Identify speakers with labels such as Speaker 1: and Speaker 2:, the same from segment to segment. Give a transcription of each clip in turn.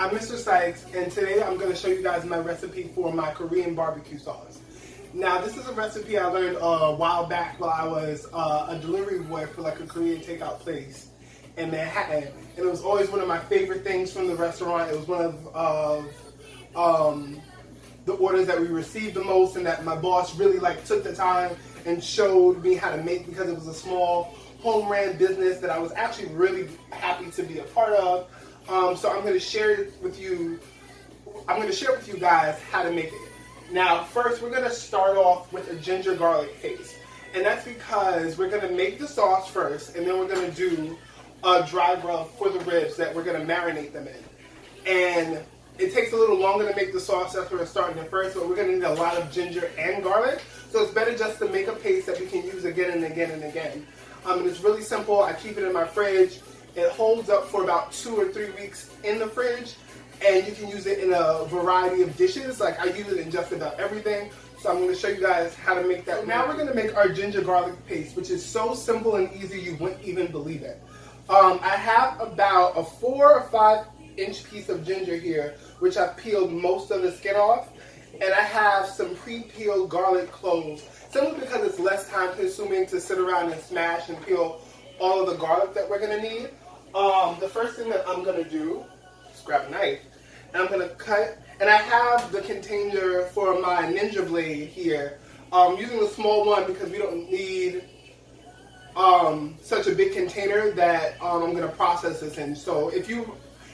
Speaker 1: I'm Mr. Sykes, and today I'm going to show you guys my recipe for my Korean barbecue sauce. Now, this is a recipe I learned a while back while I was a delivery boy for like a Korean takeout place in Manhattan, and it was always one of my favorite things from the restaurant. It was one of the orders that we received the most, and that my boss really like took the time and showed me how to make, because it was a small home-ran business that I was actually really happy to be a part of. So I'm going to share it with you. I'm going to share with you guys how to make it. Now, first we're going to start off with a ginger garlic paste, and that's because we're going to make the sauce first, and then we're going to do a dry rub for the ribs that we're going to marinate them in. And it takes a little longer to make the sauce. That's where we're starting at first, but we're going to need a lot of ginger and garlic, so it's better just to make a paste that we can use again and again and again. And it's really simple. I keep it in my fridge. It holds up for about 2 or 3 weeks in the fridge, and you can use it in a variety of dishes. Like, I use it in just about everything. So I'm going to show you guys how to make that. So now we're going to make our ginger garlic paste, which is so simple and easy you wouldn't even believe it. I have about a 4 or 5 inch piece of ginger here, which I've peeled most of the skin off, and I have some pre-peeled garlic cloves, simply because it's less time consuming to sit around and smash and peel all of the garlic that we're going to need. The first thing that I'm going to do is grab a knife, and I'm going to cut, and I have the container for my Ninja blade here. I'm using the small one because we don't need such a big container that I'm going to process this in. So if you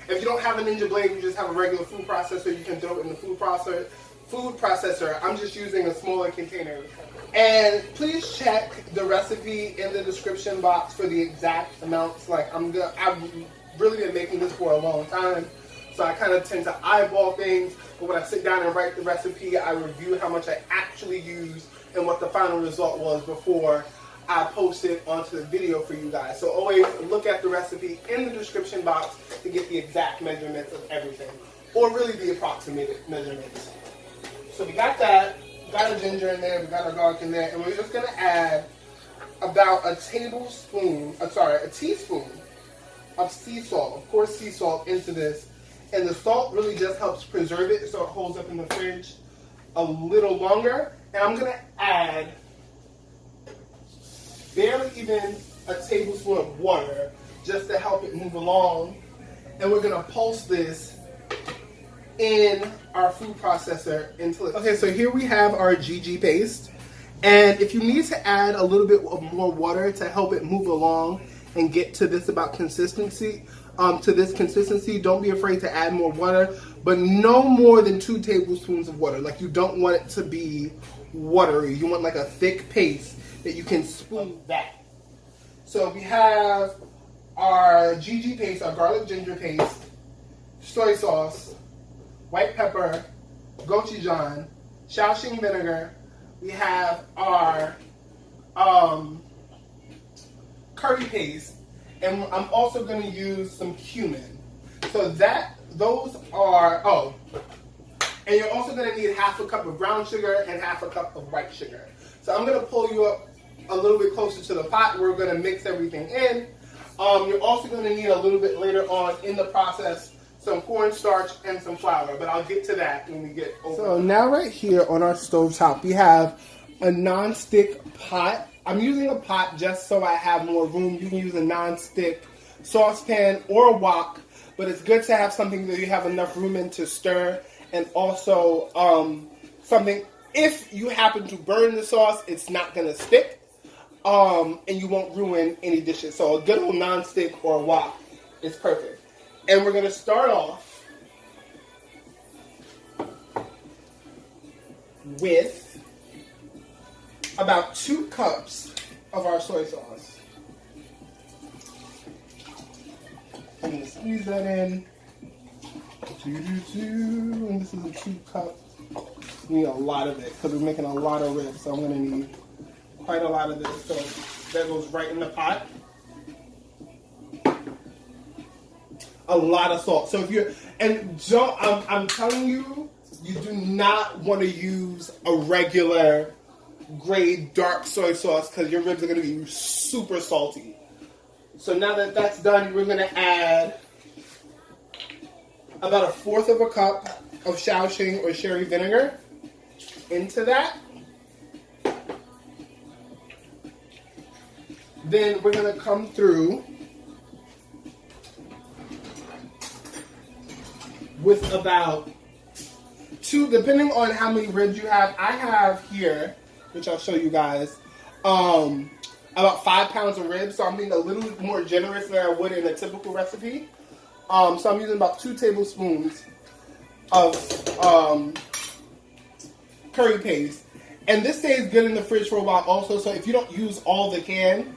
Speaker 1: don't have a Ninja blade, you just have a regular food processor, you can throw it in the food processor. I'm just using a smaller container. And please check the recipe in the description box for the exact amounts. Like, I've really been making this for a long time, so I kind of tend to eyeball things, but when I sit down and write the recipe, I review how much I actually use and what the final result was before I post it onto the video for you guys. So always look at the recipe in the description box to get the exact measurements of everything, or really the approximated measurements. So we got that. We got our ginger in there, we got our garlic in there, and we're just going to add about a teaspoon of sea salt, of course sea salt, into this. And the salt really just helps preserve it so it holds up in the fridge a little longer. And I'm going to add barely even a tablespoon of water just to help it move along. And we're going to pulse this in our food processor until it... Okay, so here we have our GG paste, and if you need to add a little bit of more water to help it move along and get to this consistency, don't be afraid to add more water, but no more than 2 tablespoons of water. Like, you don't want it to be watery. You want like a thick paste that you can spoon that. So we have our GG paste, our garlic ginger paste, soy sauce, white pepper, gochujang, Shaoxing vinegar. We have our curry paste, and I'm also going to use some cumin. So those are, and you're also going to need half a cup of brown sugar and half a cup of white sugar. So I'm going to pull you up a little bit closer to the pot. We're going to mix everything in. You're also going to need a little bit later on in the process some cornstarch and some flour, but I'll get to that when we get over. So now right here on our stove top, we have a non-stick pot. I'm using a pot just so I have more room. You can use a non-stick saucepan or a wok, but it's good to have something that you have enough room in to stir, and also something, if you happen to burn the sauce, it's not going to stick, and you won't ruin any dishes. So a good old non-stick or a wok is perfect. And we're going to start off with about 2 cups of our soy sauce. I'm going to squeeze that in. And this is a 2 cup. We need a lot of it because we're making a lot of ribs, so I'm going to need quite a lot of this. So that goes right in the pot. A lot of salt. So if you're, and don't, I'm telling you, you do not want to use a regular grade dark soy sauce because your ribs are going to be super salty. So now that that's done, we're going to add about 1/4 of a cup of Shaoxing or sherry vinegar into that. Then we're going to come through with about 2, depending on how many ribs you have. I have here, which I'll show you guys, about 5 pounds of ribs. So I'm being a little more generous than I would in a typical recipe. So I'm using about 2 tablespoons of curry paste. And this stays good in the fridge for a while also. So if you don't use all the can,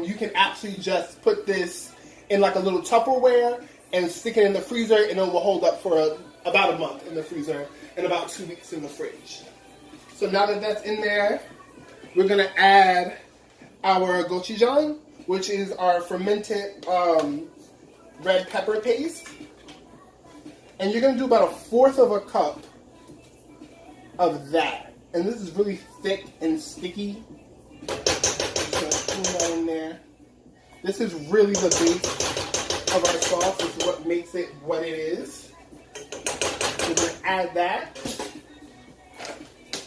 Speaker 1: you can actually just put this in like a little Tupperware and stick it in the freezer, and it will hold up for about a month in the freezer and about 2 weeks in the fridge. So now that that's in there, we're going to add our gochujang, which is our fermented red pepper paste. And you're going to do about 1/4 of a cup of that. And this is really thick and sticky. Just going to put that in there. This is really the base of our sauce. It's what makes it what it is. We're going to add that.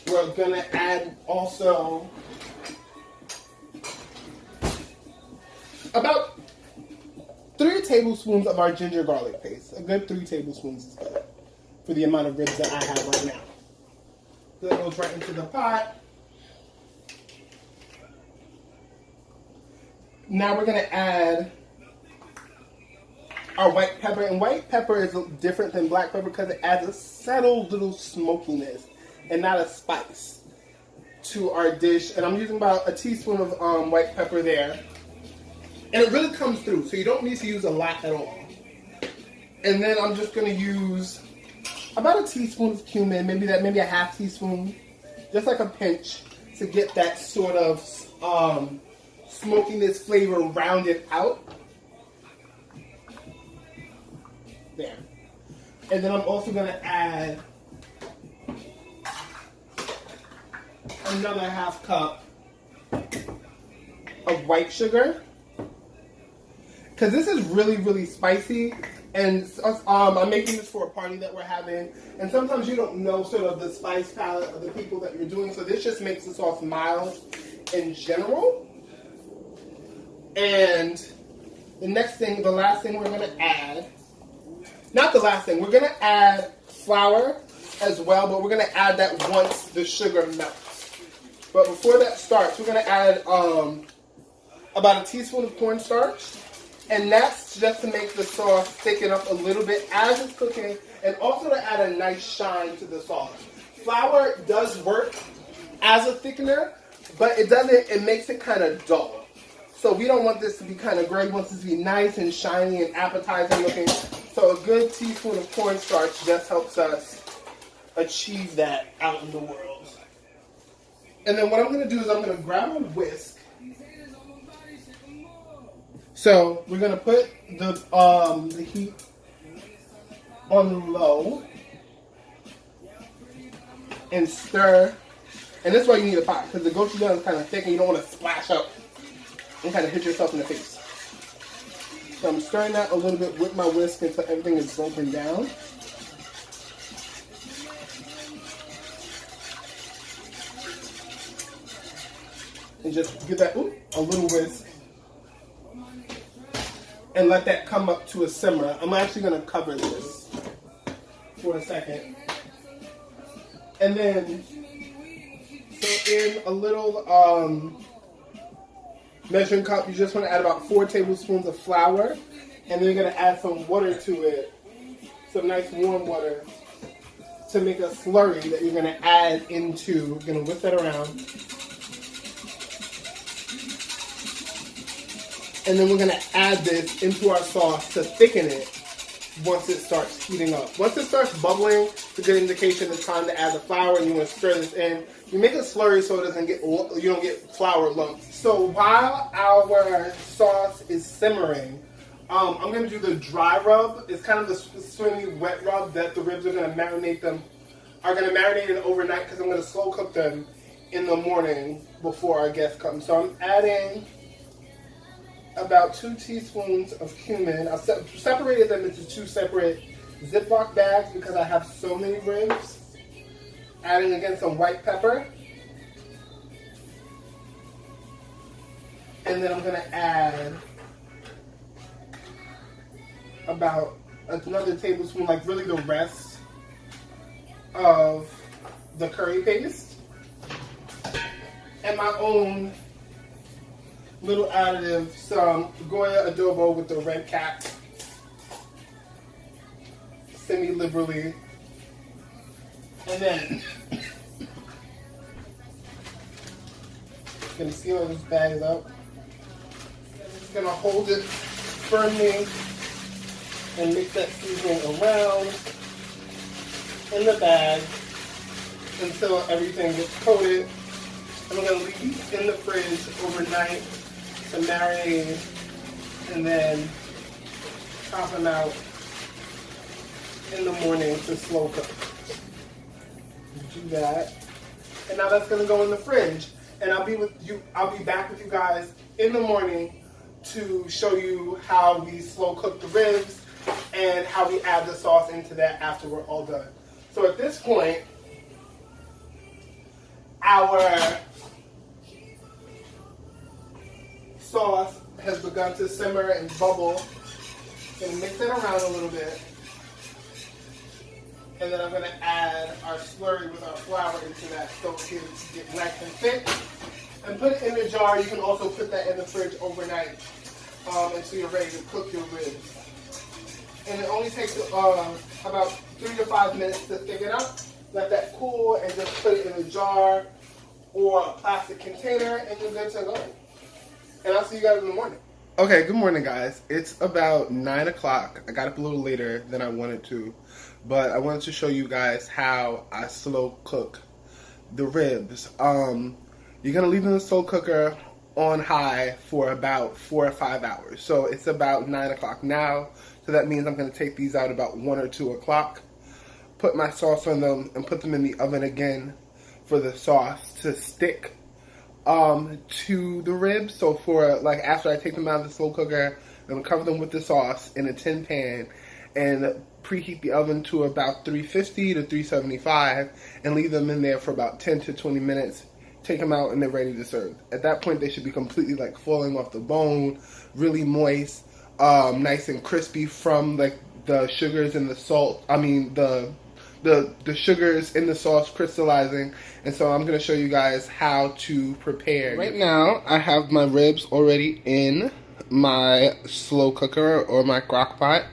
Speaker 1: We're going to add also about 3 tablespoons of our ginger garlic paste. A good 3 tablespoons is good for the amount of ribs that I have right now. So that goes right into the pot. Now we're going to add our white pepper. And white pepper is different than black pepper because it adds a subtle little smokiness and not a spice to our dish. And I'm using about a teaspoon of white pepper there. And it really comes through, so you don't need to use a lot at all. And then I'm just going to use about a teaspoon of cumin, maybe a 1/2 teaspoon, just like a pinch, to get that sort of smokiness flavor rounded out. There. And then I'm also going to add another 1/2 cup of white sugar. Because this is really, really spicy, and I'm making this for a party that we're having, and sometimes you don't know sort of the spice palette of the people that you're doing, so this just makes the sauce mild in general. And the last thing we're going to add, not the last thing, we're going to add flour as well, but we're going to add that once the sugar melts. But before that starts, we're going to add about a teaspoon of cornstarch. And that's just to make the sauce thicken up a little bit as it's cooking, and also to add a nice shine to the sauce. Flour does work as a thickener, but it makes it kind of dull. So we don't want this to be kind of gray. We want this to be nice and shiny and appetizing looking. So a good teaspoon of cornstarch just helps us achieve that out in the world. And then what I'm going to do is I'm going to grab a whisk. So we're going to put the heat on low and stir. And this is why you need a pot, because the gochujang is kind of thick and you don't want to splash up and kind of hit yourself in the face. So I'm stirring that a little bit with my whisk until everything is broken down. And just give that a little whisk. And let that come up to a simmer. I'm actually going to cover this for a second. And then, so in a little measuring cup, you just want to add about 4 tablespoons of flour. And then you're going to add some water to it. Some nice warm water to make a slurry that you're going to add into. You're going to whip that around. And then we're going to add this into our sauce to thicken it once it starts heating up. Once it starts bubbling, it's a good indication it's time to add the flour, and you want to stir this in. You make a slurry so it doesn't you don't get flour lumps. So while our sauce is simmering, I'm going to do the dry rub. It's kind of the swingy wet rub that the ribs are going to marinate in overnight, because I'm going to slow cook them in the morning before our guests come. So I'm adding about 2 teaspoons of cumin. I've separated them into 2 separate Ziploc bags because I have so many ribs. Adding again some white pepper. And then I'm going to add about another tablespoon, like really the rest of the curry paste. And my own little additive, some Goya adobo with the red cap. Semi-liberally. And then I'm going to seal all these bags up. Just going to hold it firmly and mix that seasoning around in the bag until everything gets coated. And I'm going to leave these in the fridge overnight to marinate and then top them out in the morning to slow cook. Do that. And now that's going to go in the fridge. And I'll be back with you guys in the morning to show you how we slow cook the ribs and how we add the sauce into that after we're all done. So at this point, our sauce has begun to simmer and bubble. And mix it around a little bit. And then I'm going to add our slurry with our flour into that so it can get nice and thick. And put it in the jar. You can also put that in the fridge overnight until you're ready to cook your ribs. And it only takes about 3 to 5 minutes to thicken up. Let that cool and just put it in a jar or a plastic container and you're good to go. And I'll see you guys in the morning. Okay, good morning guys. It's about 9 o'clock. I got up a little later than I wanted to. But I wanted to show you guys how I slow cook the ribs. You're going to leave it in the slow cooker on high for about 4 or 5 hours. So it's about 9 o'clock now. So that means I'm going to take these out about 1 or 2 o'clock. Put my sauce on them and put them in the oven again for the sauce to stick to the ribs. So for like after I take them out of the slow cooker, I'm going to cover them with the sauce in a tin pan and preheat the oven to about 350 to 375 and leave them in there for about 10 to 20 minutes. Take them out and they're ready to serve. At that point, they should be completely like falling off the bone, really moist, nice and crispy from like the sugars and the salt. I mean the sugars in the sauce crystallizing. And so I'm going to show you guys how to prepare. Right now, I have my ribs already in my slow cooker or my crock pot.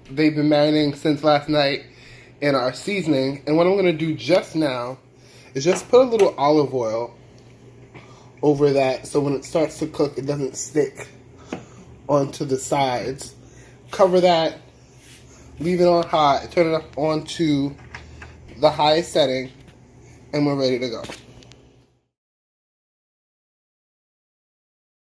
Speaker 1: They've been marinating since last night in our seasoning. And what I'm going to do just now is just put a little olive oil over that so when it starts to cook, it doesn't stick onto the sides. Cover that, leave it on high, turn it up onto the highest setting, and we're ready to go.